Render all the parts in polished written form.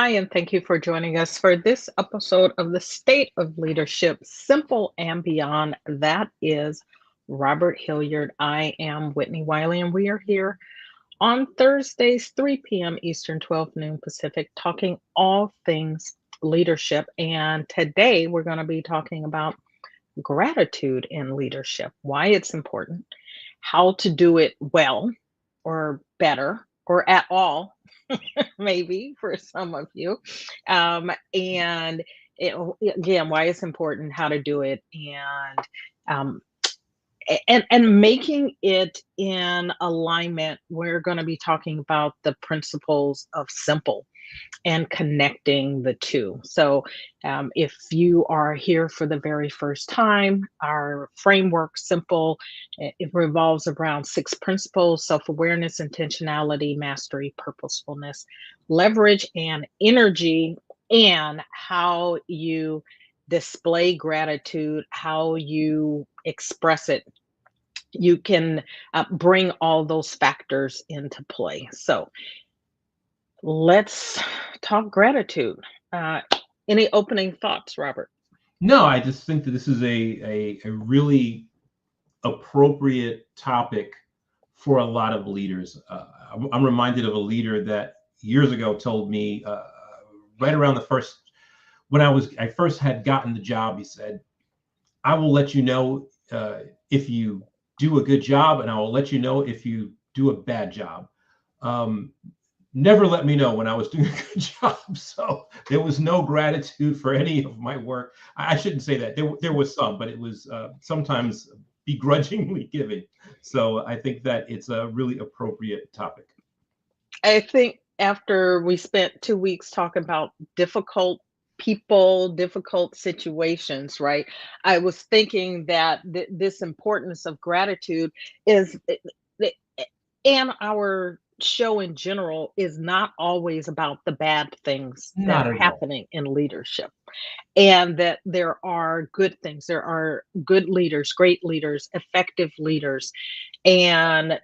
Hi, and thank you for joining us for this episode of the State of Leadership Simple and Beyond. That is Robert Hilliard. I am Whitney Wiley, and we are here on Thursdays, 3 p.m. Eastern, 12 noon Pacific, talking all things leadership. And today we're going to be talking about gratitude in leadership, why it's important, how to do it well or better or at all, maybe for some of you. And again, why it's important, how to do it, um, and making it in alignment. We're going to be talking about the principles of simple and connecting the two. So, if you are here for the very first time, our framework, simple, it revolves around six principles: self awareness, intentionality, mastery, purposefulness, leverage, and energy, and how you display gratitude, how you express it. You can bring all those factors into play. So, let's talk gratitude. Uh, any opening thoughts, Robert? No, I just think that this is a really appropriate topic for a lot of leaders. I'm reminded of a leader that years ago told me, right around when I first had gotten the job. He said, "I will let you know if you do a good job, and I will let you know if you do a bad job. Um, Never let me know when I was doing a good job." So there was no gratitude for any of my work. I shouldn't say that. There was some, but it was sometimes begrudgingly given. So I think that it's a really appropriate topic. I think after we spent 2 weeks talking about difficult people, difficult situations, right? I was thinking that this importance of gratitude is, and our show in general is not always about the bad things that Not are at all. happening in leadership, and that there are good things. There are good leaders, great leaders, effective leaders, and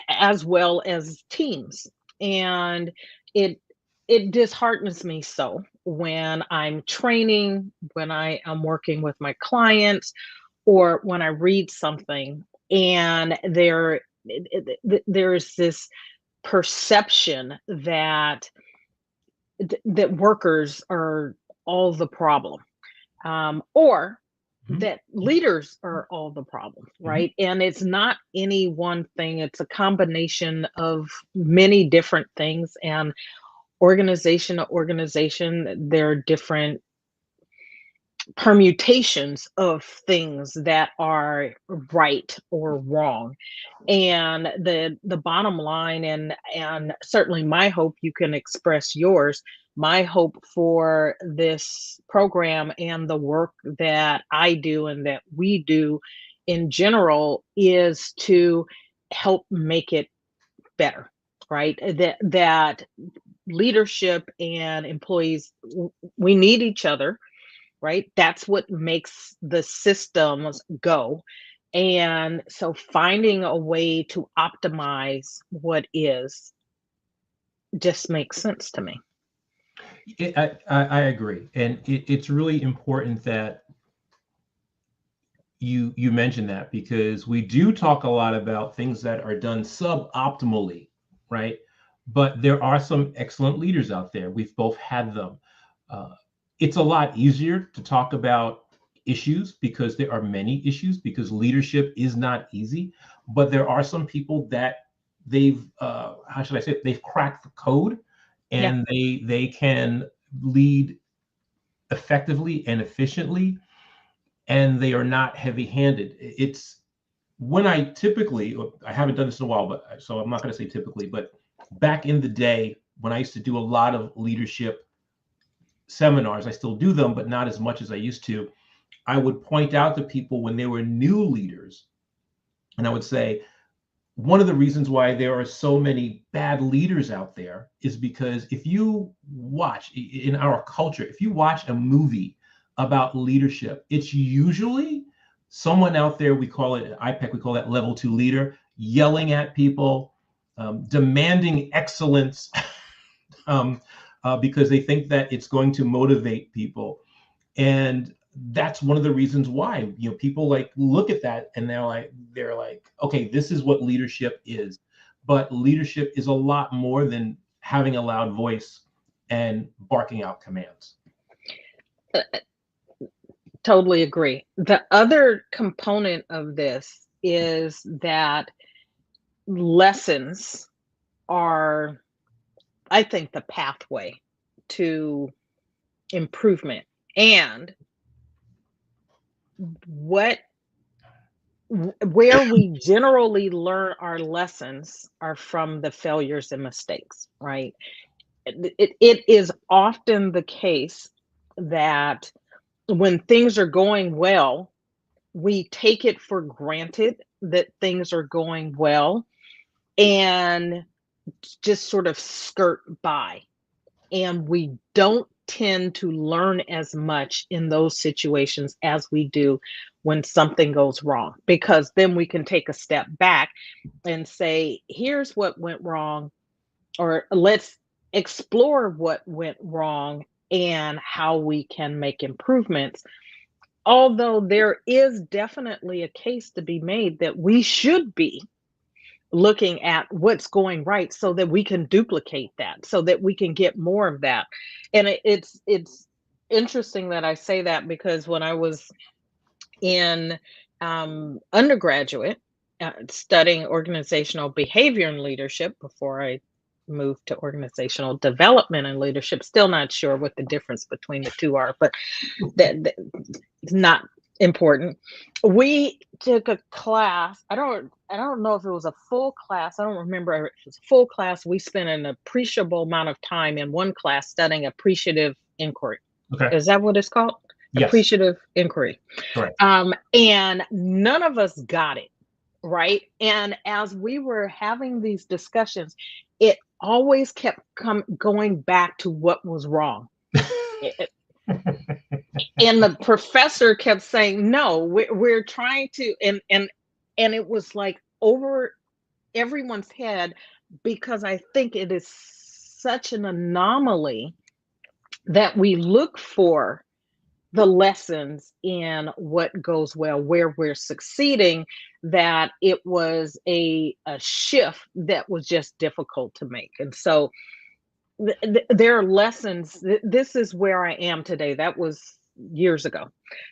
as well as teams. And it it disheartens me so when I'm training, when I am working with my clients, or when I read something and there's this perception that that workers are all the problem, or Mhm. that leaders are all the problem, Mhm. right? And it's not any one thing, it's a combination of many different things. And organization to organization, there are different permutations of things that are right or wrong. And the bottom line, and certainly my hope, you can express yours, my hope for this program and the work that I do and that we do in general is to help make it better, right? That leadership and employees, we need each other, right? That's what makes the systems go. And so finding a way to optimize what is just makes sense to me. I agree, and it's really important that you mention that because we do talk a lot about things that are done suboptimally, right? But there are some excellent leaders out there. We've both had them. Uh, it's a lot easier to talk about issues because there are many issues because leadership is not easy. But there are some people that they've how should I say it? They've cracked the code, Yeah. and they can lead effectively and efficiently, and they are not heavy-handed. It's when I haven't done this in a while, but so I'm not going to say typically, but back in the day when I used to do a lot of leadership seminars, I still do them, but not as much as I used to. I would point out to people when they were new leaders, and I would say, one of the reasons why there are so many bad leaders out there is because if you watch in our culture, if you watch a movie about leadership, it's usually someone out there, we call it IPEC, we call that level two leader, yelling at people, demanding excellence, um, because they think that it's going to motivate people. And that's one of the reasons why, people like look at that and they're like, okay, this is what leadership is. But leadership is a lot more than having a loud voice and barking out commands. Totally agree. The other component of this is that lessons are, I think, the pathway to improvement. And where we generally learn our lessons are from the failures and mistakes, right? It is often the case that when things are going well, we take it for granted that things are going well and just sort of skirt by. And we don't tend to learn as much in those situations as we do when something goes wrong, because then we can take a step back and say, here's what went wrong, or let's explore what went wrong and how we can make improvements. Although there is definitely a case to be made that we should be looking at what's going right so that we can duplicate that, so that we can get more of that. And it's interesting that I say that, because when I was in undergraduate, studying organizational behavior and leadership before I moved to organizational development and leadership. Still not sure what the difference between the two are, but that it's not important. We took a class. I don't know if it was a full class. I don't remember if it was a full class. We spent an appreciable amount of time in one class studying appreciative inquiry. Okay. Is that what it's called? Yes. Appreciative inquiry. Correct. And none of us got it, right? And as we were having these discussions, it always kept going back to what was wrong. And the professor kept saying, no, we're trying to, and it was like over everyone's head, because I think it is such an anomaly that we look for the lessons in what goes well, where we're succeeding, that it was a shift that was just difficult to make. And so there are lessons. This is where I am today. That was years ago.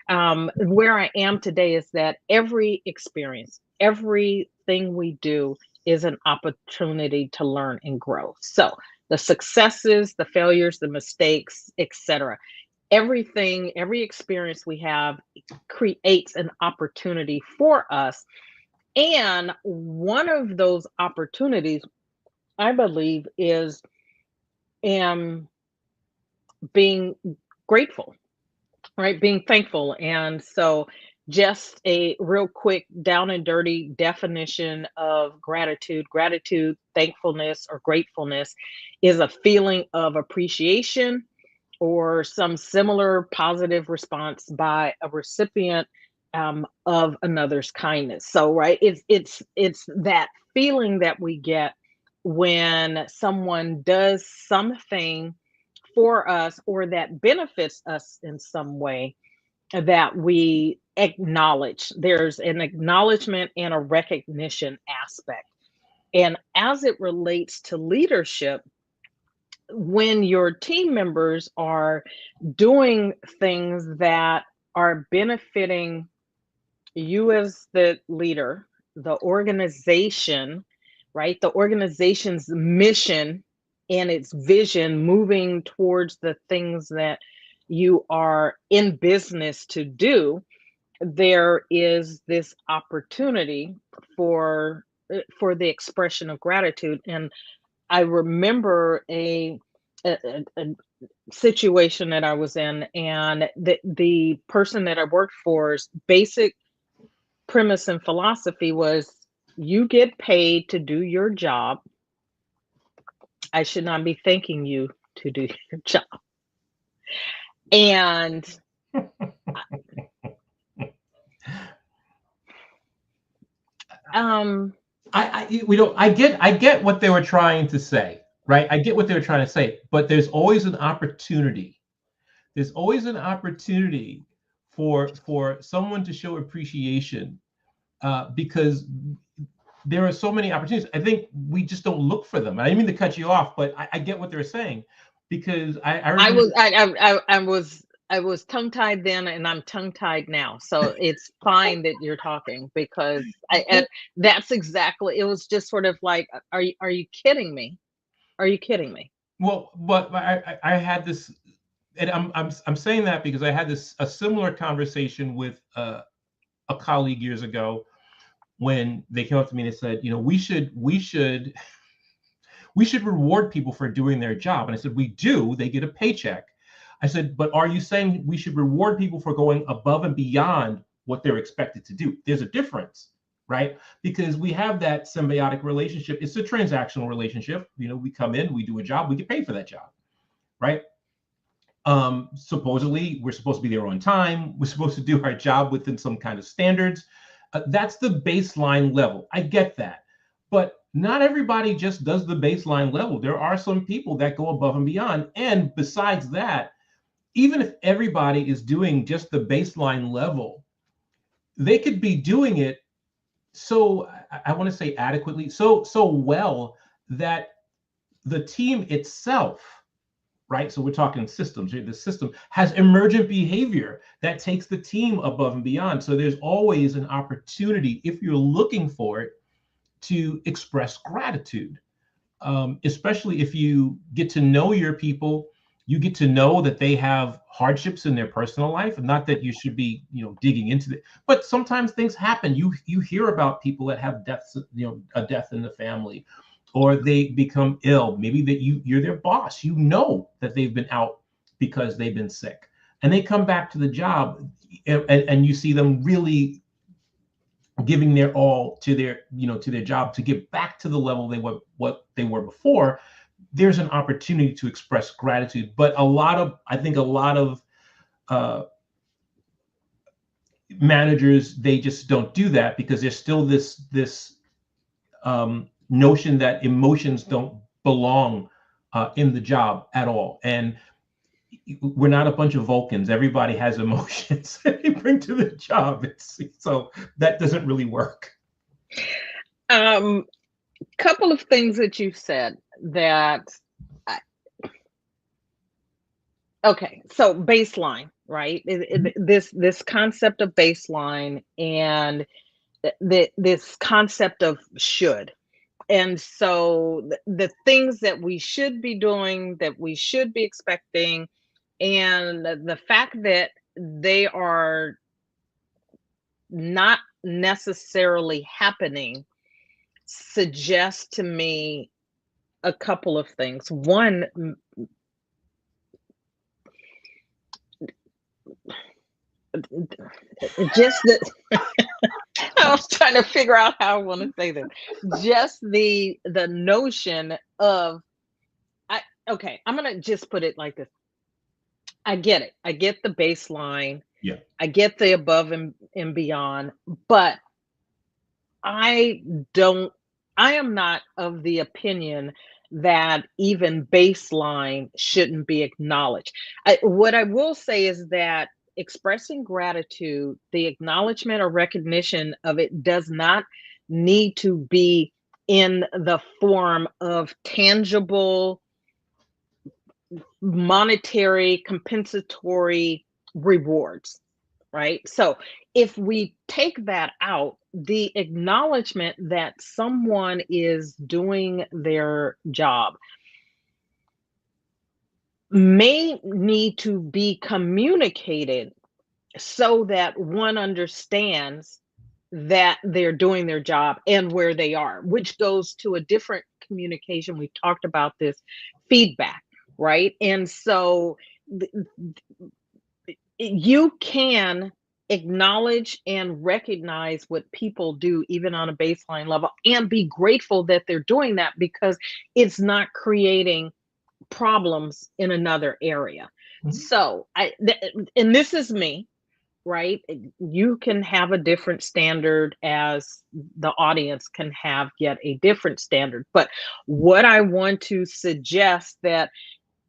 Where I am today is that every experience, everything we do is an opportunity to learn and grow. So the successes, the failures, the mistakes, etc., everything, every experience we have creates an opportunity for us. And one of those opportunities, I believe, is being grateful, right? Being thankful. And so, just a real quick down and dirty definition of gratitude, thankfulness, or gratefulness is a feeling of appreciation or some similar positive response by a recipient of another's kindness. So, right, it's that feeling that we get when someone does something for us or that benefits us in some way, that we acknowledge. There's an acknowledgement and a recognition aspect. And as it relates to leadership, when your team members are doing things that are benefiting you as the leader, the organization, right? The organization's mission and its vision, moving towards the things that you are in business to do, there is this opportunity for the expression of gratitude. And I remember a situation that I was in, and the person that I worked for's basic premise and philosophy was, you get paid to do your job. I should not be thanking you to do your job. And I get what they were trying to say. right? I get what they're trying to say, but there's always an opportunity. There's always an opportunity for someone to show appreciation, because there are so many opportunities. I think we just don't look for them. I didn't mean to cut you off, but I get what they're saying, because I I remember. was I was tongue tied then, and I'm tongue tied now. So it's fine that you're talking, because and that's exactly. It was just sort of like, are you kidding me? Are you kidding me? Well, but I had this, and I'm saying that because I had this a similar conversation with a colleague years ago, when they came up to me and they said, we should reward people for doing their job. And I said, we do. They get a paycheck. I said, but are you saying we should reward people for going above and beyond what they're expected to do? There's a difference, right? Because we have that symbiotic relationship. It's a transactional relationship. We come in, we do a job, we get paid for that job, right? Supposedly, we're supposed to be there on time. We're supposed to do our job within some kind of standards. That's the baseline level. I get that. But not everybody just does the baseline level. There are some people that go above and beyond. And besides that, even if everybody is doing just the baseline level, they could be doing it so, I want to say adequately, so well that the team itself, right? So we're talking systems. The system has emergent behavior that takes the team above and beyond. So there's always an opportunity, if you're looking for it, to express gratitude, especially if you get to know your people. You get to know that they have hardships in their personal life, and not that you should be, digging into it. But sometimes things happen. You hear about people that have deaths, a death in the family, or they become ill. Maybe that you're their boss. You know that they've been out because they've been sick, and they come back to the job, and you see them really giving their all to their job to get back to the level what they were before. There's an opportunity to express gratitude, but I think a lot of managers, they just don't do that, because there's still this notion that emotions don't belong in the job at all. And we're not a bunch of Vulcans. Everybody has emotions that they bring to the job. So that doesn't really work. Couple of things that you said that okay, so baseline, right? This concept of baseline, and this concept of should. And so the things that we should be doing, that we should be expecting, and the fact that they are not necessarily happening suggests to me a couple of things. One, just that I was trying to figure out how I want to say this. Just the notion of okay, I'm gonna just put it like this. I get it. I get the baseline. Yeah. I get the above and beyond, but I am not of the opinion that even baseline shouldn't be acknowledged. What I will say is that expressing gratitude, the acknowledgement or recognition of it, does not need to be in the form of tangible, monetary, compensatory rewards, right? So if we take that out, the acknowledgement that someone is doing their job may need to be communicated so that one understands that they're doing their job and where they are, which goes to a different communication. We talked about this feedback, right? And so you can acknowledge and recognize what people do, even on a baseline level, and be grateful that they're doing that, because it's not creating problems in another area. Mm-hmm. So and this is me, right? You can have a different standard as the audience can have yet a different standard. But what I want to suggest that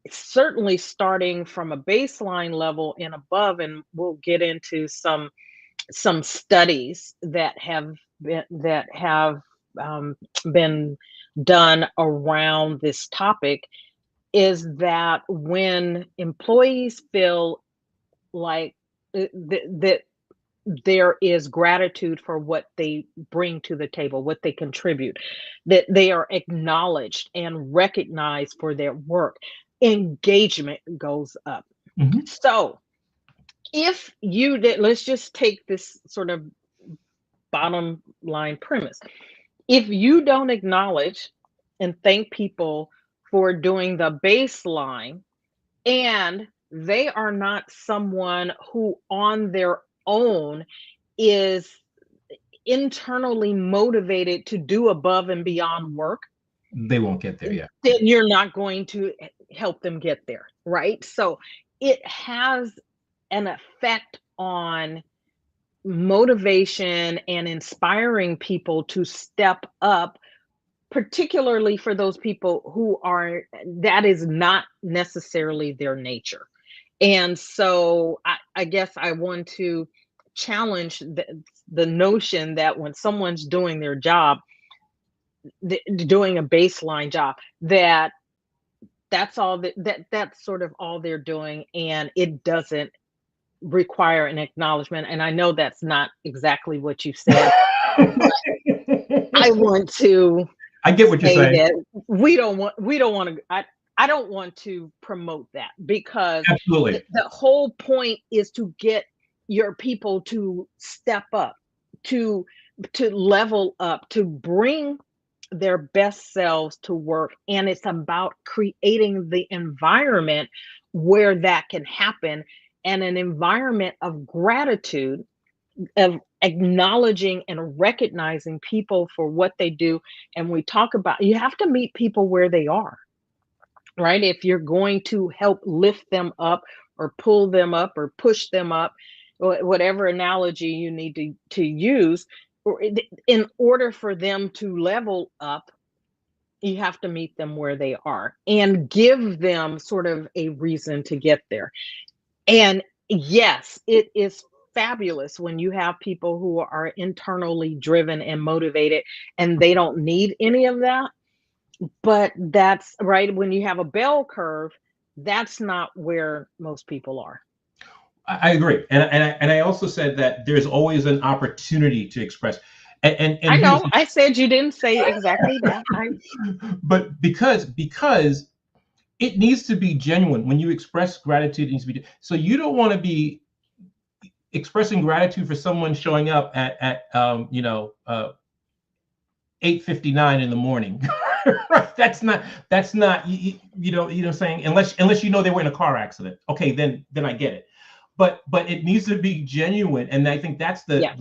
certainly starting from a baseline level and above, and we'll get into some studies that have been done around this topic, is that when employees feel like that there is gratitude for what they bring to the table, what they contribute, that they are acknowledged and recognized for their work, engagement goes up. Mhm. So if you did, let's just take this sort of bottom line premise. If you don't acknowledge and thank people for doing the baseline, and they are not someone who on their own is internally motivated to do above and beyond work, They won't get there. Yeah. then you're not going to help them get there, right? So it has an effect on motivation and inspiring people to step up, particularly for those people who are, that is not necessarily their nature. And so I guess I want to challenge the notion that when someone's doing their job, doing a baseline job, that that's sort of all they're doing, and it doesn't require an acknowledgement. And I know that's not exactly what you said, but I want to I get what you're say saying. that we don't want to, I don't want to promote that, because Absolutely. the whole point is to get your people to step up, to level up, to bring their best selves to work, and it's about creating the environment where that can happen, and an environment of gratitude, of acknowledging and recognizing people for what they do. And we talk about, you have to meet people where they are, right? If you're going to help lift them up or pull them up or push them up, whatever analogy you need to use, in order for them to level up, you have to meet them where they are and give them sort of a reason to get there. And yes, it is fabulous when you have people who are internally driven and motivated and they don't need any of that. But that's right. When you have a bell curve, that's not where most people are. I agree, and I also said that there's always an opportunity to express, and I here's know I said you didn't say exactly that. but because it needs to be genuine when you express gratitude. It needs to be so you don't want to be expressing gratitude for someone showing up at 8:59 in the morning. Right, that's not saying, unless you know they were in a car accident. Okay, then I get it, but it needs to be genuine, and I think that's Yeah.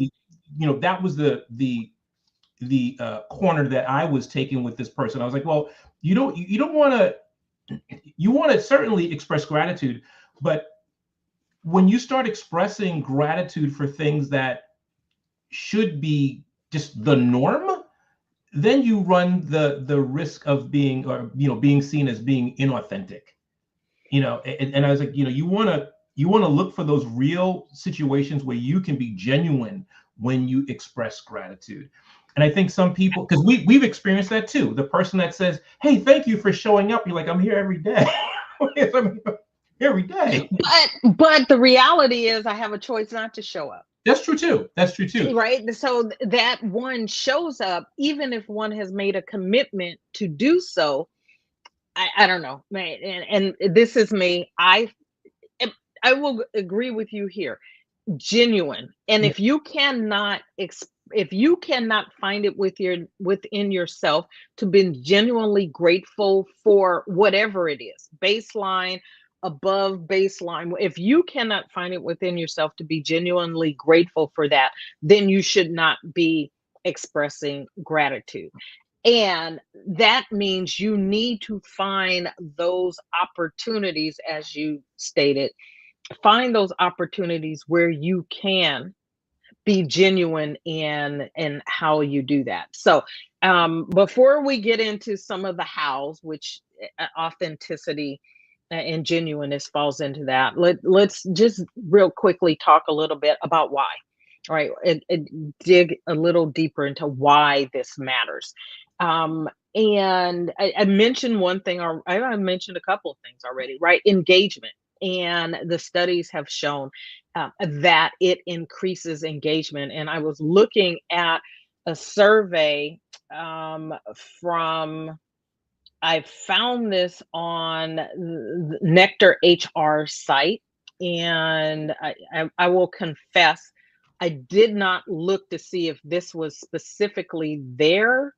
that was the corner that I was taking with this person. I was like, well, you don't want to, you want to certainly express gratitude, but when you start expressing gratitude for things that should be just the norm, then you run the risk of being, or being seen as being inauthentic. And I was like, you want to look for those real situations where you can be genuine when you express gratitude. And I think some people, because we've experienced that too, the person that says, hey, thank you for showing up, you're like, I'm here every day. I'm here every day. But the reality is I have a choice not to show up. That's true too. That's true too. Right. So that one shows up, even if one has made a commitment to do so. I don't know, man. And this is me. I will agree with you here. Genuine. And Yeah. if you cannot find it within yourself to be genuinely grateful for whatever it is, baseline, above baseline, if you cannot find it within yourself to be genuinely grateful for that, then you should not be expressing gratitude. And that means you need to find those opportunities, as you stated, find those opportunities where you can be genuine in how you do that. So, before we get into some of the hows, which authenticity and genuineness falls into that, let's just real quickly talk a little bit about why. All right, and dig a little deeper into why this matters. And I mentioned one thing, or I mentioned a couple of things already, right? Engagement. And the studies have shown that it increases engagement. And I was looking at a survey from, I found this on the Nectar HR site, and I will confess, I did not look to see if this was specifically their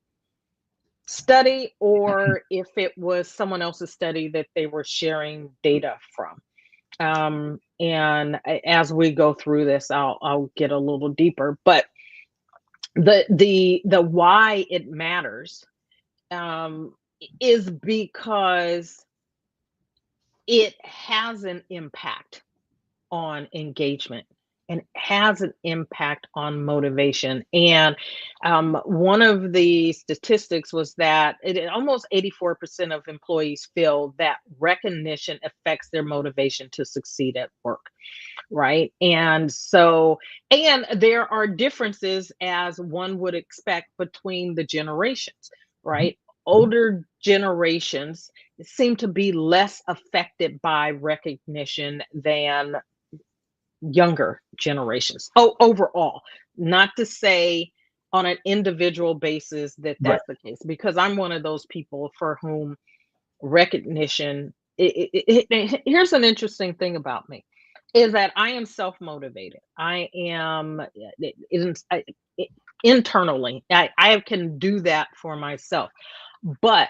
study or if it was someone else's study that they were sharing data from. And as we go through this, I'll get a little deeper. But the why it matters um, is because it has an impact on engagement and has an impact on motivation. And one of the statistics was that almost 84% of employees feel that recognition affects their motivation to succeed at work. Right. And so, and there are differences, as one would expect, between the generations, right? Older generations seem to be less affected by recognition than younger generations. Oh, overall, not to say on an individual basis that Right. that's the case, because I'm one of those people for whom recognition. Here's an interesting thing about me is that I am self motivated. I am internally. I can do that for myself, but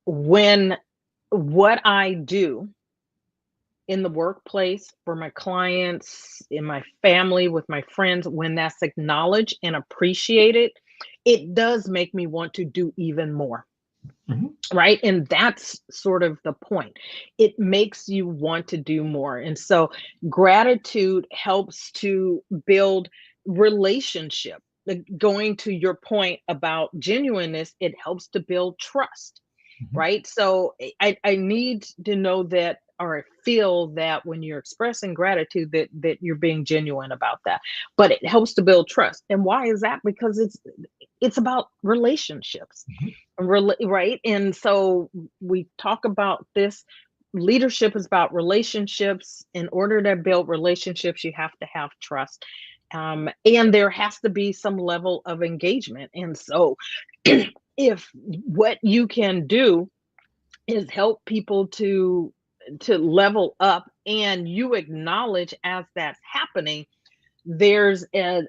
when what I do in the workplace, for my clients, in my family, with my friends, when that's acknowledged and appreciated, it does make me want to do even more. Mhm. Right. And that's sort of the point. It makes you want to do more. And so gratitude helps to build relationship. Going to your point about genuineness, it helps to build trust, Mhm. right? So I need to know that, or I feel that when you're expressing gratitude that you're being genuine about that. But it helps to build trust. And why is that? Because it's about relationships. Mhm. Right? And so we talk about this. Leadership is about relationships. In order to build relationships, you have to have trust. And there has to be some level of engagement. And so if what you can do is help people to level up, and you acknowledge as that's happening, there's a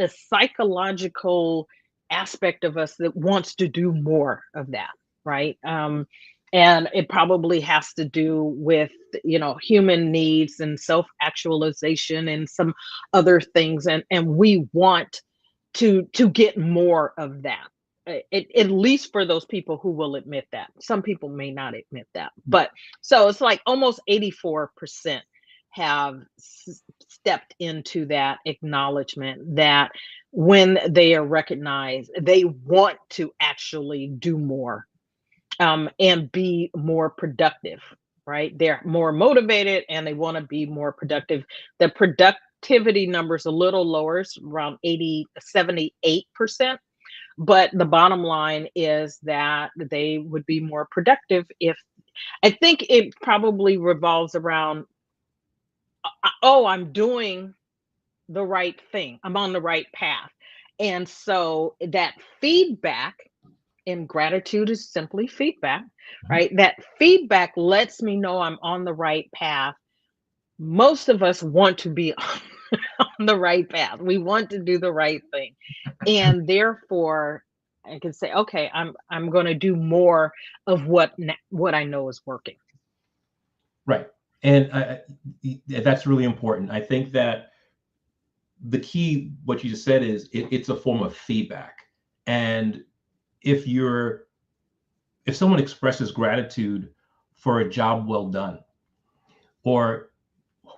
psychological aspect of us that wants to do more of that, right? And it probably has to do with human needs and self actualization and some other things, and we want to get more of that. At least for those people who will admit that. Some people may not admit that, but so it's like almost 84% have stepped into that acknowledgement that when they are recognized, they want to actually do more, and be more productive, right? They're more motivated and they want to be more productive. The productivity number's a little lower, it's around 78%. But the bottom line is that they would be more productive if, I think it probably revolves around, oh, I'm doing the right thing. I'm on the right path. And so that feedback, and gratitude is simply feedback, Mhm. right? That feedback lets me know I'm on the right path. Most of us want to be on the right path. We want to do the right thing. And therefore, I can say, okay, I'm going to do more of what I know is working. Right. And that's really important. I think that the key, what you just said, is it's a form of feedback. And if you're if someone expresses gratitude for a job well done, or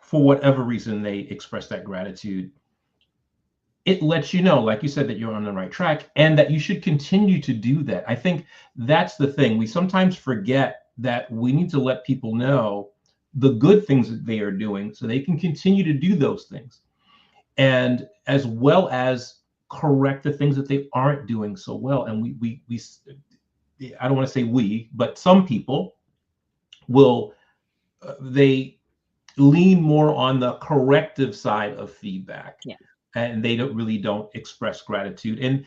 for whatever reason they express that gratitude, it lets you know, like you said, that you're on the right track and that you should continue to do that. I think that's the thing. We sometimes forget that we need to let people know the good things that they are doing so they can continue to do those things. And as well as correct the things that they aren't doing so well. And we I don't want to say we, but some people will, they lean more on the corrective side of feedback, Yeah. and they don't express gratitude. And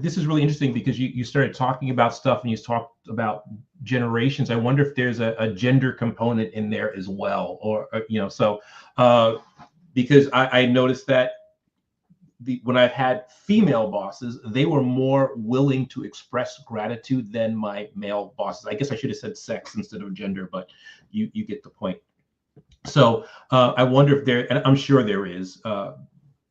this is really interesting because you started talking about stuff and you talked about generations. I wonder if there's a gender component in there as well, or so because I noticed that when I've had female bosses, they were more willing to express gratitude than my male bosses. I guess I should have said sex instead of gender, but you get the point. So I wonder if there, and I'm sure there is,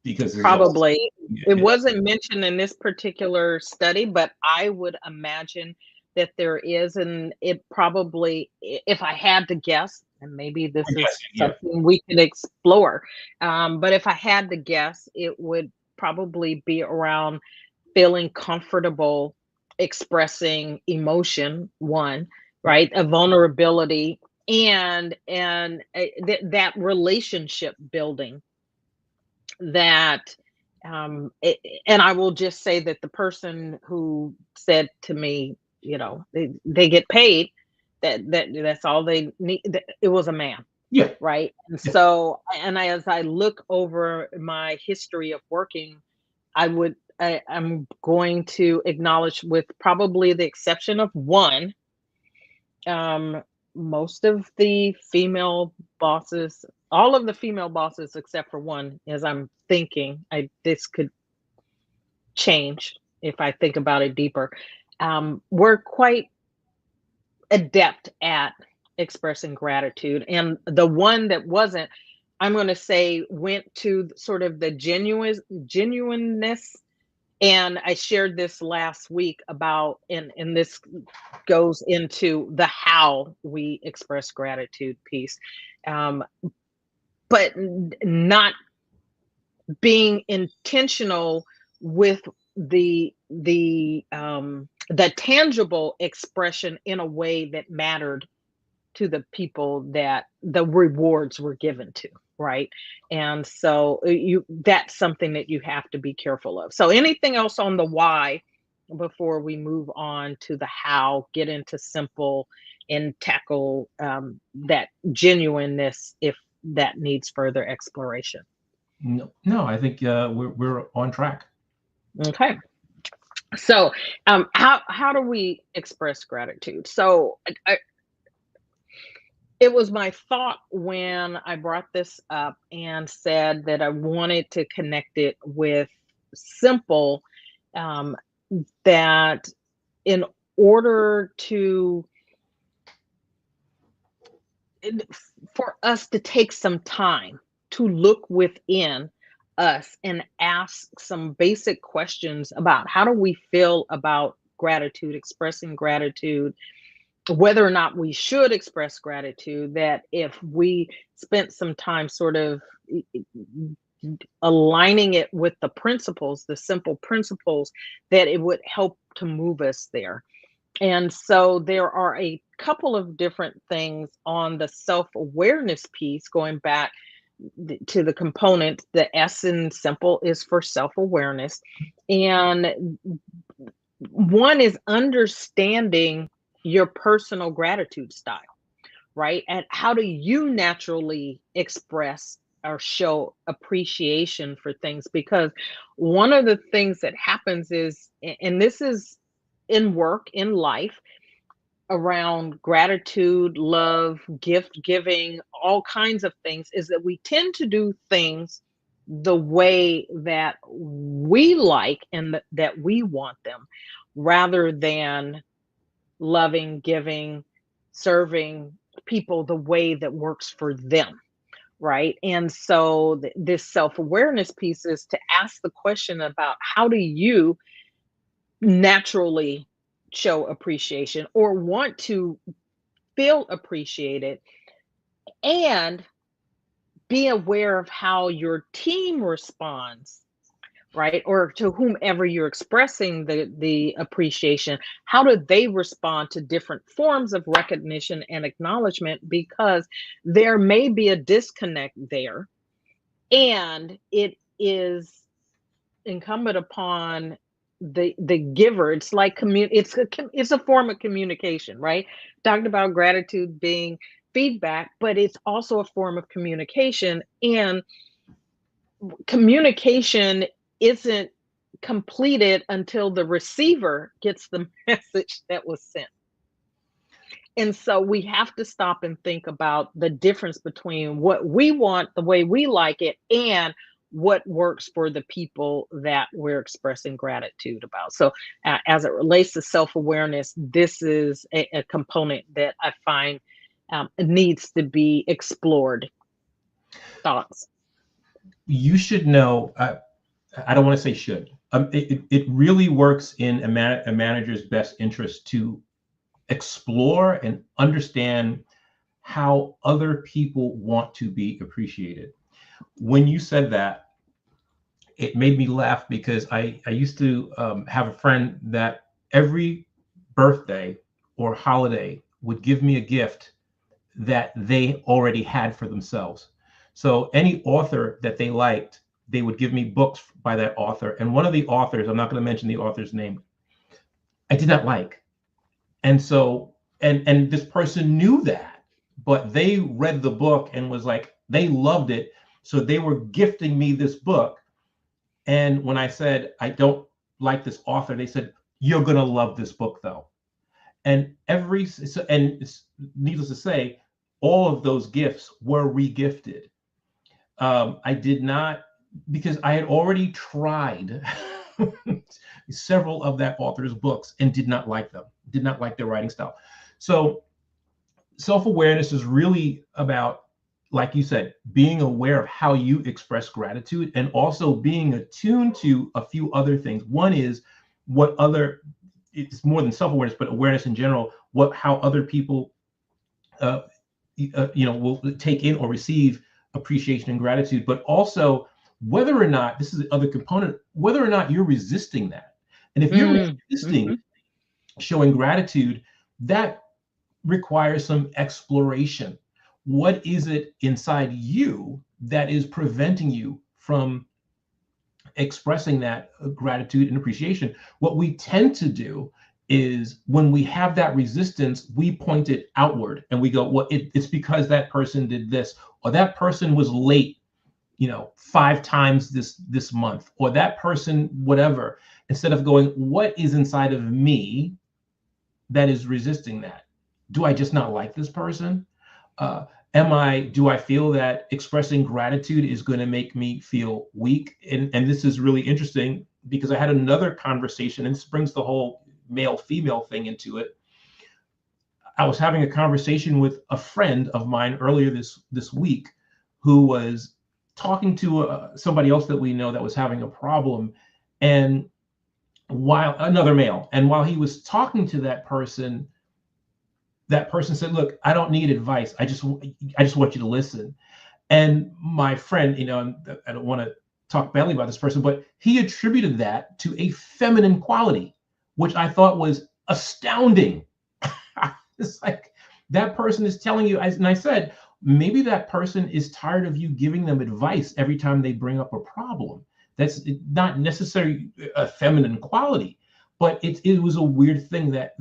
because there's also, Probably. It yeah, wasn't mentioned in this particular study, but I would imagine that there is, and it probably, if I had to guess, and maybe this I'm is guessing, yeah. something we could explore, but if I had to guess, it would probably be around feeling comfortable expressing emotion, one, right? A vulnerability, and that relationship building, that and I will just say that the person who said to me, they get paid, that's all they need, it was a man, Yeah, right? And yeah. so, and as I look over my history of working, I'm going to acknowledge, with probably the exception of one, um, most of the female bosses, all of the female bosses except for one, as I'm thinking, this could change if I think about it deeper, were quite adept at expressing gratitude. And the one that wasn't, I'm going to say, went to sort of the genuineness. And I shared this last week about, and this goes into the how we express gratitude piece, um, but not being intentional with the tangible expression in a way that mattered to the people that the rewards were given to, right? And so you that's something that you have to be careful of. So anything else on the why before we move on to the how, get into simple and tackle that genuineness if that needs further exploration. No, no, I think we're on track. Okay. So how do we express gratitude? So it was my thought when I brought this up and said that I wanted to connect it with simple, um, that in order to for us to take some time to look within us and ask some basic questions about how do we feel about gratitude, expressing gratitude, whether or not we should express gratitude, that if we spent some time sort of aligning it with the principles, the simple principles, that it would help to move us there. And so there are a couple of different things on the self-awareness piece, going back to the component. The S in simple is for self-awareness. And one is understanding your personal gratitude style, right? And how do you naturally express or show appreciation for things? Because one of the things that happens is, and this is in work, in life, around gratitude, love, gift giving, all kinds of things, is that we tend to do things the way that we like and that we want them, rather than loving, giving, serving people the way that works for them, right? And so this self-awareness piece is to ask the question about how do you naturally show appreciation or want to feel appreciated, and be aware of how your team responds, right? Or to whomever you're expressing the appreciation. How do they respond to different forms of recognition and acknowledgement? Because there may be a disconnect there, and it is incumbent upon the giver. It's like it's a form of communication, right? Talked about gratitude being feedback, but it's also a form of communication, and communication isn't completed until the receiver gets the message that was sent. And so we have to stop and think about the difference between what we want, the way we like it, and what works for the people that we're expressing gratitude about. So, as it relates to self awareness, this is a component that I find needs to be explored. Thoughts? You should know. I don't want to say should. It really works in a manager's best interest to explore and understand how other people want to be appreciated. When you said that, it made me laugh because I used to have a friend that every birthday or holiday would give me a gift that they already had for themselves. So any author that they liked, they would give me books by that author. And one of the authors, I'm not going to mention the author's name, I did not like. And so, and this person knew that, but they read the book and was like, they loved it. So they were gifting me this book. And when I said, I don't like this author, they said, you're going to love this book though. And needless to say, all of those gifts were regifted. I did not, because I had already tried several of that author's books and did not like them, did not like their writing style. So self-awareness is really about, like you said, being aware of how you express gratitude and also being attuned to a few other things. One is it's more than self-awareness, but awareness in general, how other people will take in or receive appreciation and gratitude, but also whether or not, this is the other component, whether or not you're resisting that. And if you're resisting showing gratitude, that requires some exploration. What is it inside you that is preventing you from expressing that gratitude and appreciation? What we tend to do is when we have that resistance, we point it outward and we go, well, it's because that person did this, or that person was late, 5 times this month, or that person, whatever, instead of going, what is inside of me that is resisting that? Do I just not like this person? Do I feel that expressing gratitude is going to make me feel weak? And this is really interesting because I had another conversation, and this brings the whole male-female thing into it. I was having a conversation with a friend of mine earlier this week who was talking to somebody else that we know that was having a problem, and while another male, and while he was talking to that person said, look, I don't need advice. I just want you to listen. And my friend, I don't want to talk badly about this person, but he attributed that to a feminine quality, which I thought was astounding. It's like, that person is telling you, and I said, maybe that person is tired of you giving them advice every time they bring up a problem. That's not necessarily a feminine quality, but it was a weird thing that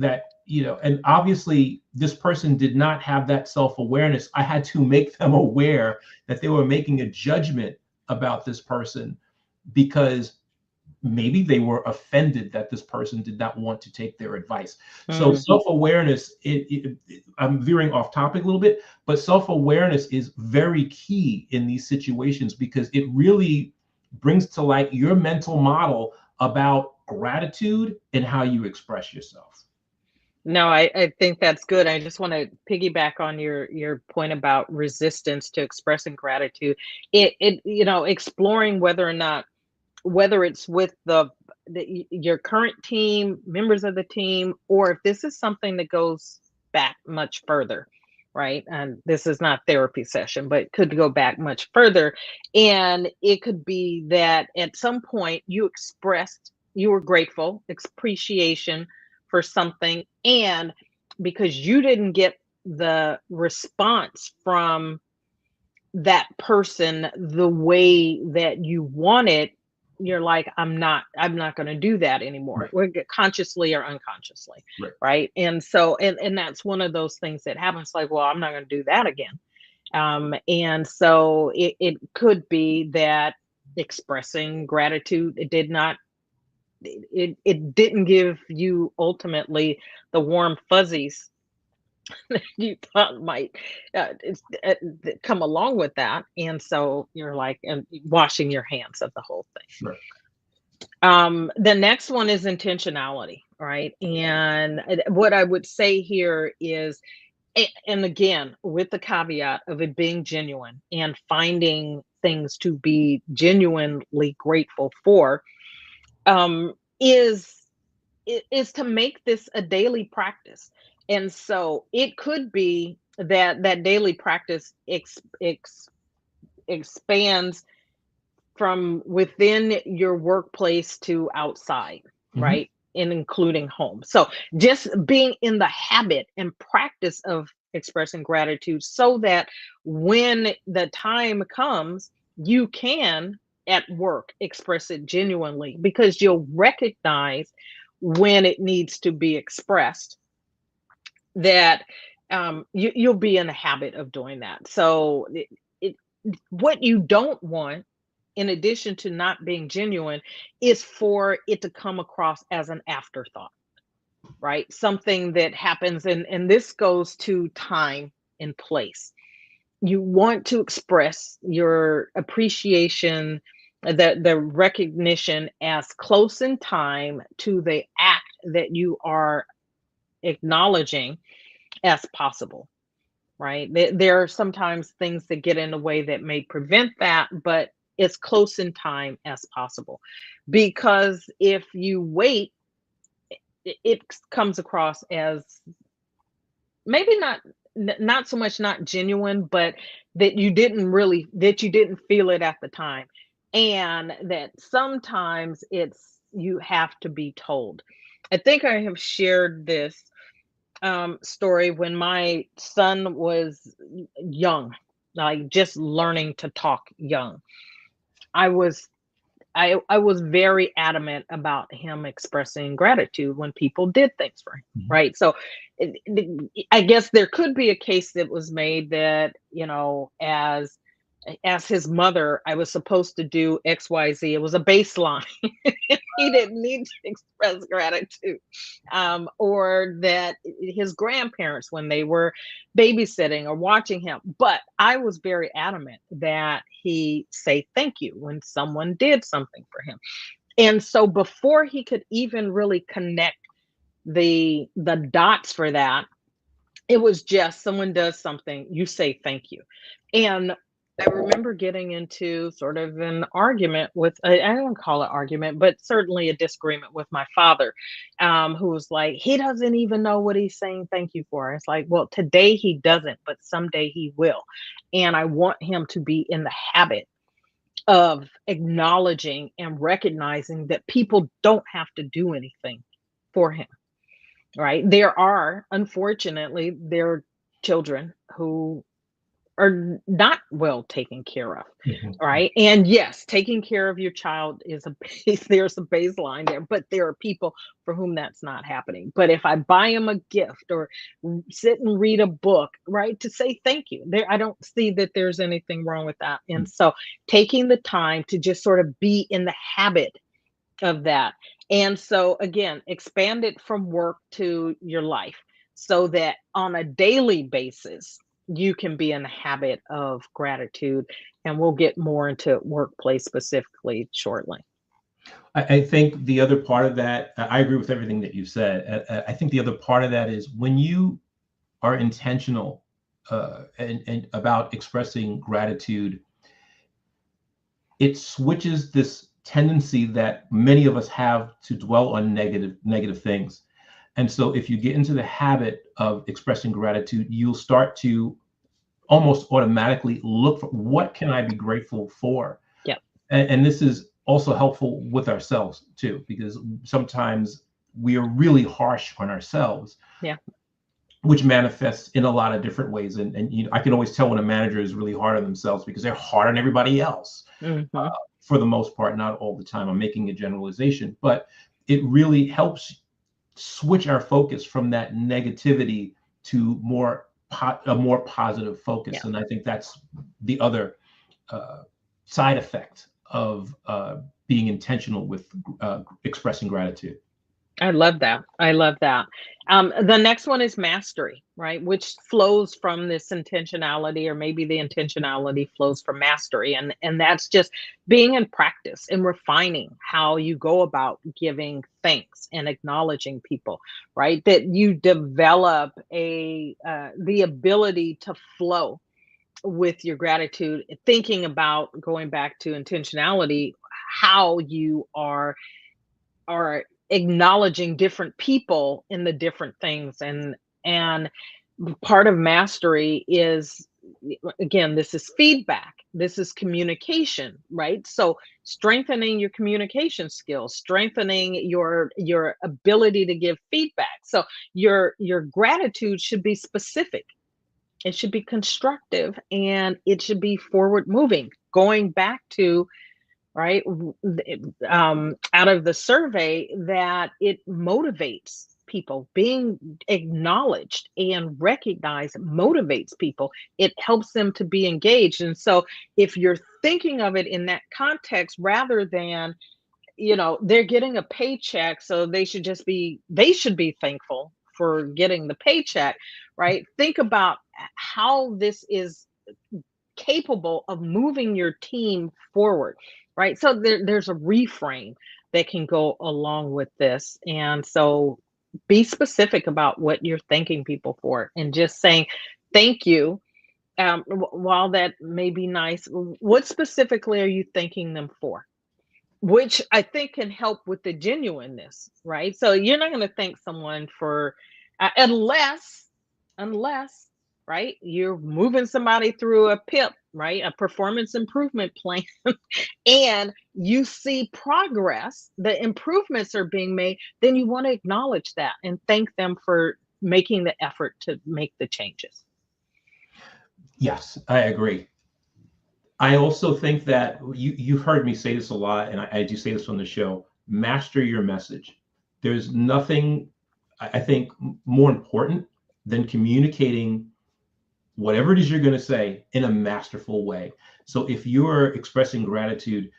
and obviously this person did not have that self-awareness. I had to make them aware that they were making a judgment about this person because maybe they were offended that this person did not want to take their advice. So self-awareness, I'm veering off topic a little bit, but self-awareness is very key in these situations because it really brings to light your mental model about gratitude and how you express yourself. No, I think that's good. I just want to piggyback on your point about resistance to expressing gratitude. Exploring whether it's with your current team, members of the team, or if this is something that goes back much further, right? And this is not therapy session, but it could go back much further. And it could be that at some point you expressed you were grateful, appreciation for something, and because you didn't get the response from that person the way that you wanted, you're like, I'm not going to do that anymore. Right. Consciously or unconsciously, Right. right? And so and that's one of those things that happens, like, well, I'm not going to do that again. And so it could be that expressing gratitude, it didn't give you ultimately the warm fuzzies you thought might come along with that. And so you're like, and washing your hands of the whole thing. Sure. The next one is intentionality, right? And what I would say here is, and again, with the caveat of it being genuine and finding things to be genuinely grateful for, um, is is to make this a daily practice. And so it could be that that daily practice expands from within your workplace to outside, Hmm. right? And including home. So just being in the habit and practice of expressing gratitude so that when the time comes, you can at work express it genuinely because you'll recognize when it needs to be expressed, that you'll be in the habit of doing that. So it, what you don't want, in addition to not being genuine, is for it to come across as an afterthought, right? Something that happens, and this goes to time and place. You want to express your appreciation, the recognition as close in time to the act that you are acknowledging as possible, right? There are sometimes things that get in the way that may prevent that, but as close in time as possible. Because if you wait, it comes across as maybe not so much not genuine, but that you didn't feel it at the time. And that sometimes it's you have to be told. I think I have shared this story when my son was young, like just learning to talk young. I was I was very adamant about him expressing gratitude when people did things for him, Hmm. right? So I guess there could be a case that was made that, as his mother, I was supposed to do XYZ. It was a baseline. He didn't need to express gratitude. Or that his grandparents, when they were babysitting or watching him. But I was very adamant that he say thank you when someone did something for him. And so before he could even really connect the dots for that, it was just someone does something, you say thank you. And I remember getting into sort of an argument with, I don't call it argument, but certainly a disagreement with my father, who was like, he doesn't even know what he's saying thank you for. It's like, well, today he doesn't, but someday he will. And I want him to be in the habit of acknowledging and recognizing that people don't have to do anything for him, right? There are, unfortunately, there are children who are not well taken care of, Hmm. right? And yes, taking care of your child is a base, there's a baseline there, but there are people for whom that's not happening. But if I buy them a gift or sit and read a book, right, to say thank you, there, I don't see that there's anything wrong with that. And so taking the time to just sort of be in the habit of that. And so again, expand it from work to your life so that on a daily basis, you can be in the habit of gratitude. And we'll get more into workplace specifically shortly. I think the other part of that, I agree with everything that you said. I think the other part of that is when you are intentional and about expressing gratitude, it switches this tendency that many of us have to dwell on negative things. And so if you get into the habit of expressing gratitude, you'll start to almost automatically look for what can I be grateful for? Yeah. And this is also helpful with ourselves too, because sometimes we are really harsh on ourselves. Yeah. Which manifests in a lot of different ways. And you know, I can always tell when a manager is really hard on themselves because they're hard on everybody else. Mm-hmm. For the most part, not all the time. I'm making a generalization, but it really helps switch our focus from that negativity to a more positive focus. Yeah. And I think that's the other side effect of being intentional with expressing gratitude. I love that. I love that. The next one is mastery, right? Which flows from this intentionality, or maybe the intentionality flows from mastery. And that's just being in practice and refining how you go about giving thanks and acknowledging people, right? That you develop the ability to flow with your gratitude, thinking about going back to intentionality, how you are acknowledging different people in the different things. And part of mastery is, again, this is feedback, this is communication, right? So strengthening your communication skills, strengthening your ability to give feedback. So your gratitude should be specific, it should be constructive, and it should be forward moving, going back to, right? Out of the survey, that it motivates people. Being acknowledged and recognized motivates people. It helps them to be engaged. And so, if you're thinking of it in that context, rather than, they're getting a paycheck, so they should be thankful for getting the paycheck, right? Think about how this is capable of moving your team forward, right? So there's a reframe that can go along with this. And so be specific about what you're thanking people for, and just saying thank you. While that may be nice, what specifically are you thanking them for? Which I think can help with the genuineness, right? So you're not going to thank someone for, unless, right, you're moving somebody through a PIP, right, a performance improvement plan, and you see progress, the improvements are being made, then you want to acknowledge that and thank them for making the effort to make the changes. Yes, I agree. I also think that you've heard me say this a lot, and I do say this on the show: master your message. There's nothing I think more important than communicating whatever it is you're going to say in a masterful way. So if you're expressing gratitude,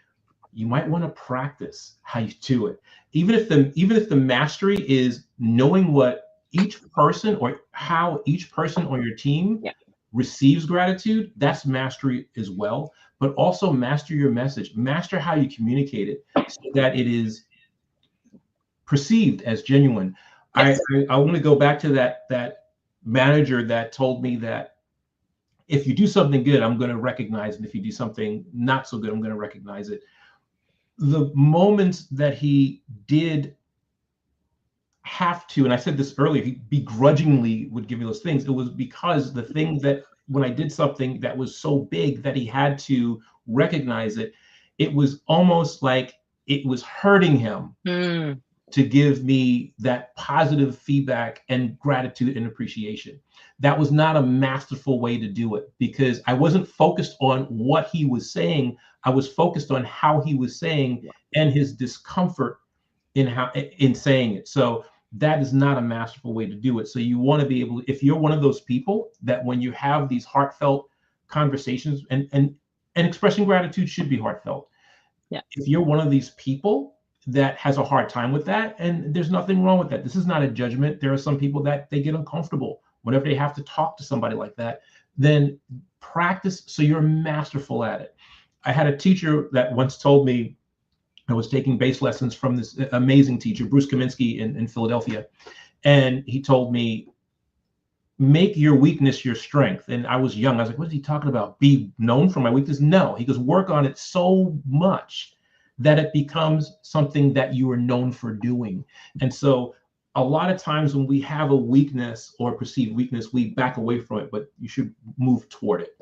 you might want to practice how you do it. Even if the mastery is knowing what each person, or how each person on your team Yeah. receives gratitude, that's mastery as well. But also master your message, master how you communicate it, so that it is perceived as genuine. Yes. I want to go back to that manager that told me that if you do something good, I'm going to recognize it. If you do something not so good, I'm going to recognize it. The moments that he did have to, and I said this earlier, he begrudgingly would give me those things. It was because the thing that when I did something that was so big that he had to recognize it, it was almost like it was hurting him to give me that positive feedback and gratitude and appreciation. That was not a masterful way to do it, because I wasn't focused on what he was saying. I was focused on how he was saying and his discomfort in saying it. So that is not a masterful way to do it. So you want to be able, if you're one of those people that when you have these heartfelt conversations, and expressing gratitude should be heartfelt. Yeah. If you're one of these people that has a hard time with that, and there's nothing wrong with that. This is not a judgment. There are some people that they get uncomfortable whenever they have to talk to somebody like that. Then practice so you're masterful at it. I had a teacher that once told me, I was taking bass lessons from this amazing teacher, Bruce Kaminsky in Philadelphia. And he told me, make your weakness your strength. And I was young. I was like, what is he talking about? Be known for my weakness? No, he goes, work on it so much that it becomes something that you are known for doing. And so a lot of times when we have a weakness or perceived weakness, we back away from it, but you should move toward it.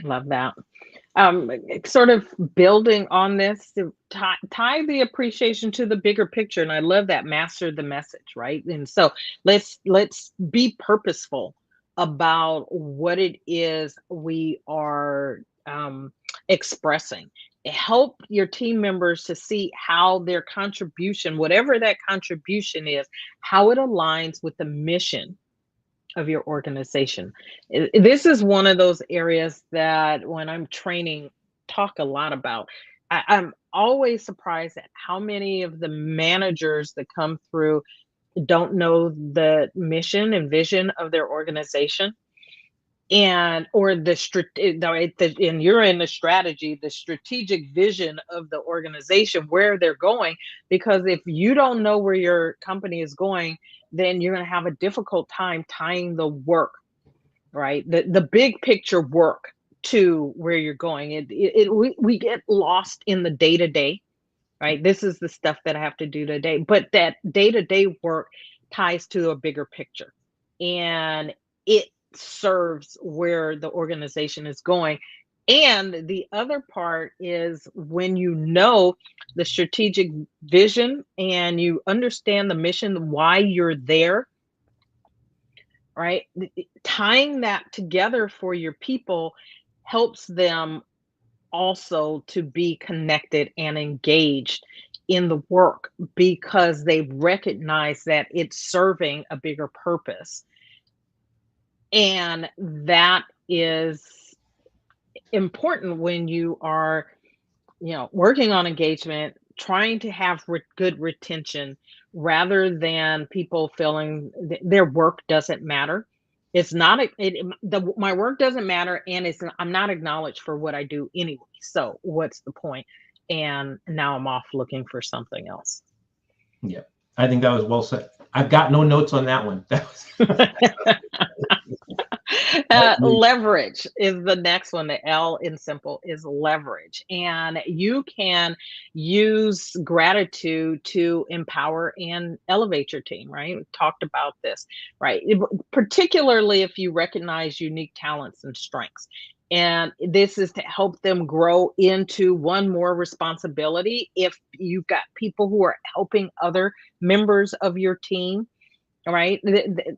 Love that. Sort of building on this to tie the appreciation to the bigger picture, and I love that, master the message, right? And so let's be purposeful about what it is we are expressing. Help your team members to see how their contribution, whatever that contribution is, how it aligns with the mission of your organization. This is one of those areas that when I'm training, talk a lot about. I'm always surprised at how many of the managers that come through don't know the mission and vision of their organization, and or and you're in the strategy, the strategic vision of the organization, where they're going. Because if you don't know where your company is going, then you're going to have a difficult time tying the work, right, the big picture work, to where you're going. We get lost in the day to day, right? This is the stuff that I have to do today, but that day to day work ties to a bigger picture, and it serves where the organization is going. And the other part is, when you know the strategic vision and you understand the mission, why you're there, right? Tying that together for your people helps them also to be connected and engaged in the work, because they recognize that it's serving a bigger purpose. And that is important when you are, working on engagement, trying to have good retention, rather than people feeling their work doesn't matter. It's not my work doesn't matter, and I'm not acknowledged for what I do anyway. So what's the point? And now I'm off looking for something else. Yeah, I think that was well said. I've got no notes on that one. Leverage is the next one. The L in simple is leverage. And you can use gratitude to empower and elevate your team, right? We talked about this, right? Particularly if you recognize unique talents and strengths. And this is to help them grow into one more responsibility. If you've got people who are helping other members of your team, right?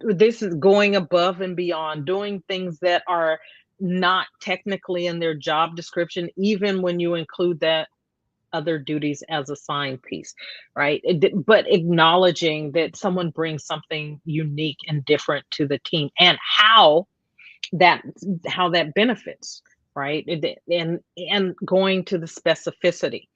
This is going above and beyond, doing things that are not technically in their job description, even when you include that other duties as a sign piece, right? But acknowledging that someone brings something unique and different to the team, and that how that benefits, right? And going to the specificity,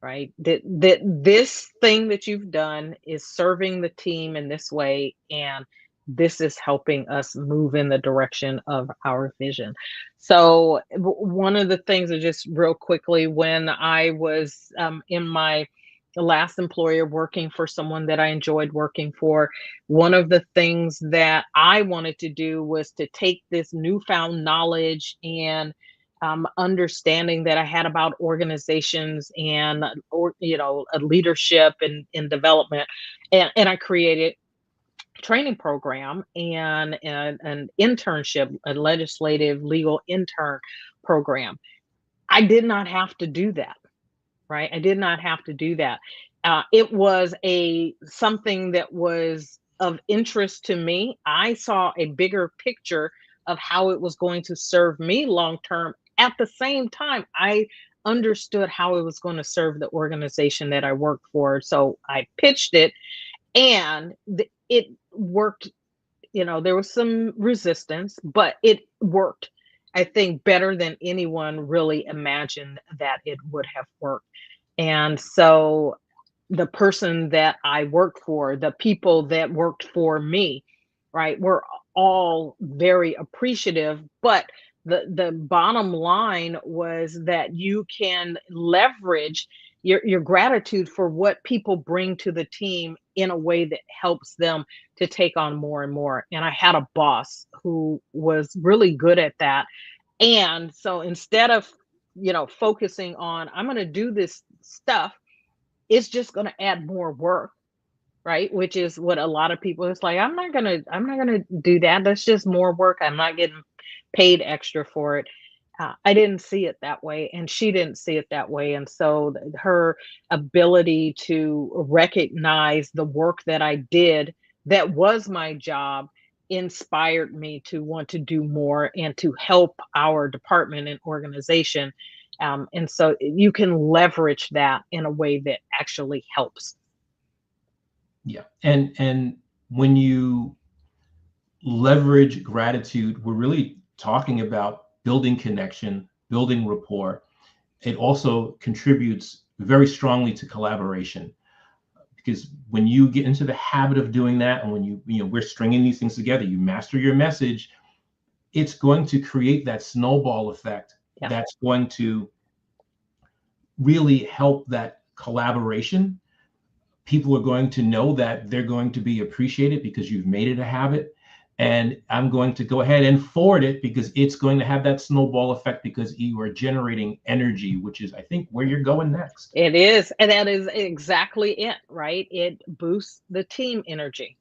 right? That this thing that you've done is serving the team in this way, and this is helping us move in the direction of our vision. So one of the things that, just real quickly, when I was in my last employer, working for someone that I enjoyed working for, one of the things that I wanted to do was to take this newfound knowledge and understanding that I had about organizations and leadership and development, and I created a training program and an internship, a legislative legal intern program. I did not have to do that, right? I did not have to do that. It was something that was of interest to me. I saw a bigger picture of how it was going to serve me long term. At the same time, I understood how it was going to serve the organization that I worked for. So I pitched it, and it worked. There was some resistance, but it worked, I think, better than anyone really imagined that it would have worked. And so the person that I worked for, the people that worked for me, right, were all very appreciative. But the bottom line was that you can leverage your gratitude for what people bring to the team in a way that helps them to take on more and more. And I had a boss who was really good at that. And so instead of focusing on, I'm going to do this stuff, it's just going to add more work, right? Which is what a lot of people, it's like, I'm not gonna do that. That's just more work. I'm not getting paid extra for it. I didn't see it that way, and she didn't see it that way. And so her ability to recognize the work that I did, that was my job, inspired me to want to do more and to help our department and organization. And so you can leverage that in a way that actually helps. Yeah. And when you leverage gratitude, we're really talking about building connection, building rapport. It also contributes very strongly to collaboration, because when you get into the habit of doing that, and when we're stringing these things together, you master your message, it's going to create that snowball effect Yeah. that's going to really help that collaboration. People are going to know that they're going to be appreciated because you've made it a habit. And I'm going to go ahead and forward it because it's going to have that snowball effect, because you are generating energy, which is, I think, where you're going next. It is, and that is exactly it, right? It boosts the team energy,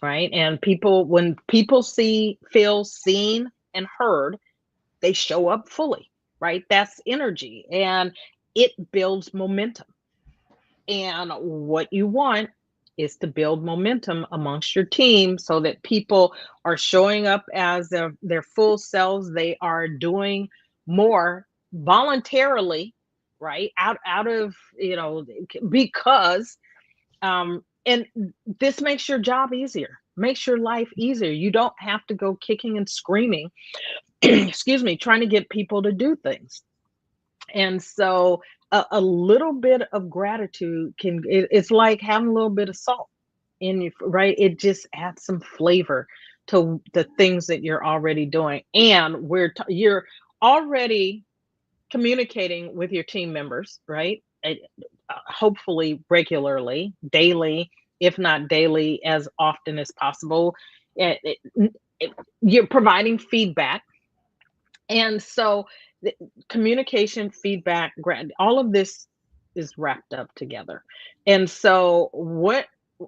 right? And people, when people feel seen and heard, they show up fully, right? That's energy, and it builds momentum. And what you want is to build momentum amongst your team so that people are showing up as their full selves. They are doing more voluntarily, right? Out of, because and this makes your job easier, makes your life easier. You don't have to go kicking and screaming, excuse me, trying to get people to do things. And so a little bit of gratitude it's like having a little bit of salt in you, right? It just adds some flavor to the things that you're already doing. And you're already communicating with your team members, right? Hopefully regularly, daily, if not daily, as often as possible. You're providing feedback. And so the communication, feedback, all of this is wrapped up together. And so what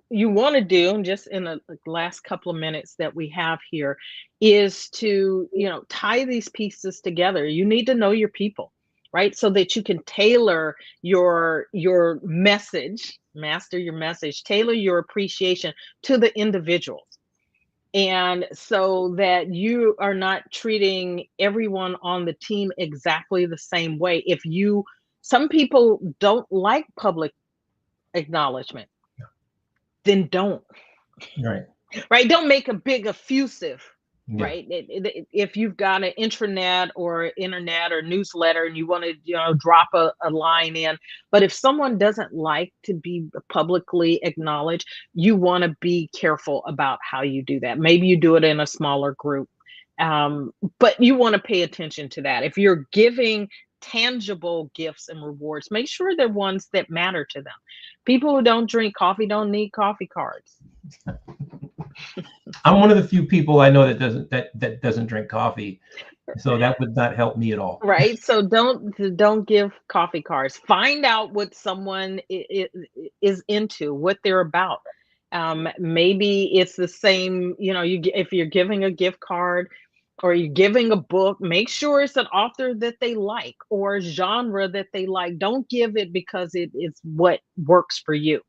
you want to do, just in the last couple of minutes that we have here, is to, tie these pieces together. You need to know your people, right? So that you can tailor your message, master your message, tailor your appreciation to the individuals, and so that you are not treating everyone on the team exactly the same way. Some people don't like public acknowledgement, then don't. Right. Right, don't make a big effusive, Yeah. right? If you've got an intranet or internet or newsletter and you want to, drop a line in, but if someone doesn't like to be publicly acknowledged, you want to be careful about how you do that. Maybe you do it in a smaller group, but you want to pay attention to that. If you're giving tangible gifts and rewards, make sure they're ones that matter to them. People who don't drink coffee don't need coffee cards. I'm one of the few people I know that doesn't drink coffee, so that would not help me at all. Right? So don't give coffee cards. Find out what someone is into, what they're about. Maybe it's the same, if you're giving a gift card or you're giving a book, make sure it's an author that they like or genre that they like. Don't give it because it is what works for you,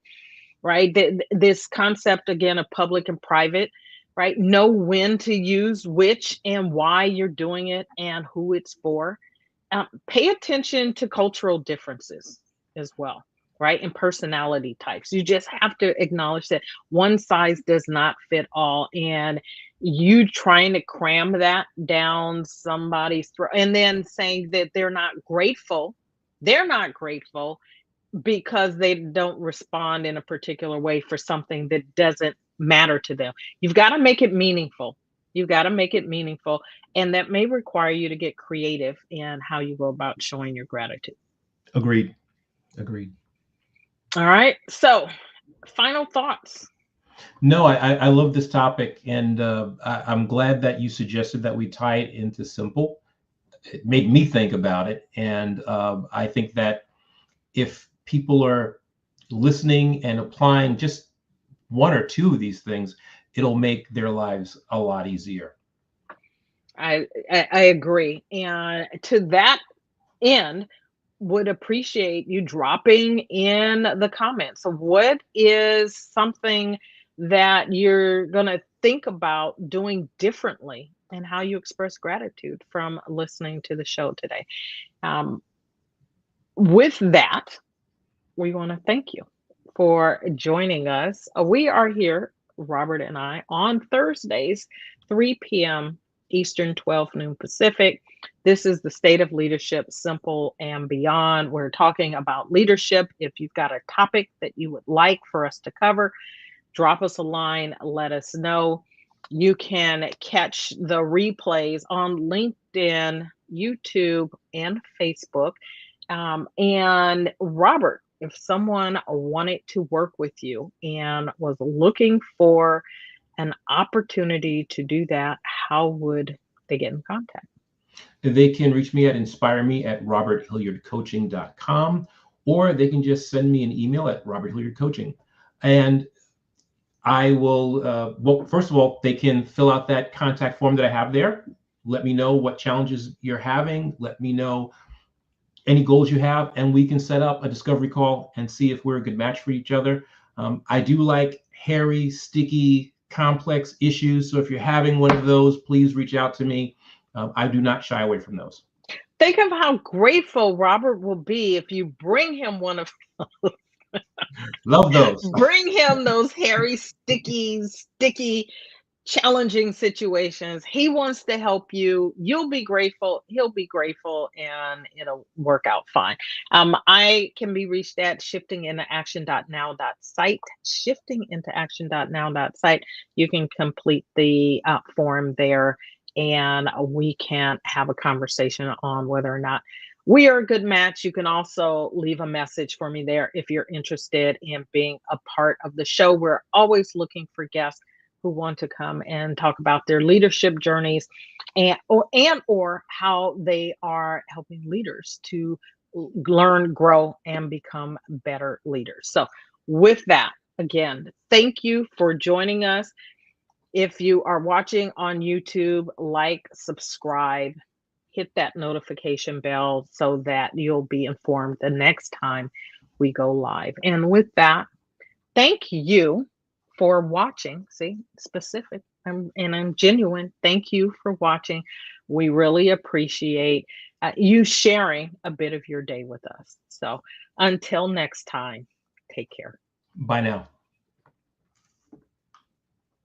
right? This concept again of public and private, right? Know when to use which and why you're doing it and who it's for. Pay attention to cultural differences as well, right? And personality types. You just have to acknowledge that one size does not fit all. And you trying to cram that down somebody's throat and then saying that they're not grateful because they don't respond in a particular way for something that doesn't matter to them. You've got to make it meaningful. You've got to make it meaningful. And that may require you to get creative in how you go about showing your gratitude. Agreed. Agreed. All right. So, final thoughts. No, I love this topic, and I'm glad that you suggested that we tie it into simple. It made me think about it, and I think that if people are listening and applying just one or two of these things, it'll make their lives a lot easier. I agree. And to that end, would appreciate you dropping in the comments of what is something that you're going to think about doing differently and how you express gratitude from listening to the show today. Um, with that, we want to thank you for joining us. We are here, Robert and I, on Thursdays, 3 p.m. Eastern, 12 noon Pacific. This is the State of Leadership, Simple and Beyond. We're talking about leadership. If you've got a topic that you would like for us to cover, drop us a line, let us know. You can catch the replays on LinkedIn, YouTube, and Facebook. And Robert, if someone wanted to work with you and was looking for an opportunity to do that, how would they get in contact? They can reach me at inspireme@roberthilliardcoaching.com, or they can just send me an email at roberthilliardcoaching. And I will, well, first of all, they can fill out that contact form that I have there. Let me know what challenges you're having. Let me know any goals you have, and we can set up a discovery call and see if we're a good match for each other. I do like hairy, sticky, complex issues. So if you're having one of those, please reach out to me. I do not shy away from those. Think of how grateful Robert will be if you bring him one of Love those. bring him those hairy, sticky, challenging situations. He wants to help you. You'll be grateful. He'll be grateful, and it'll work out fine. I can be reached at shiftingintooaction.now.site. Shiftingintooaction.now.site. You can complete the form there, and we can have a conversation on whether or not we are a good match. You can also leave a message for me there if you're interested in being a part of the show. We're always looking for guests who want to come and talk about their leadership journeys or how they are helping leaders to learn, grow, and become better leaders. So with that, again, thank you for joining us. If you are watching on YouTube, like, subscribe, hit that notification bell so that you'll be informed the next time we go live. And with that, thank you for watching. See, specific. I'm genuine. Thank you for watching. We really appreciate you sharing a bit of your day with us. So until next time, take care. Bye now.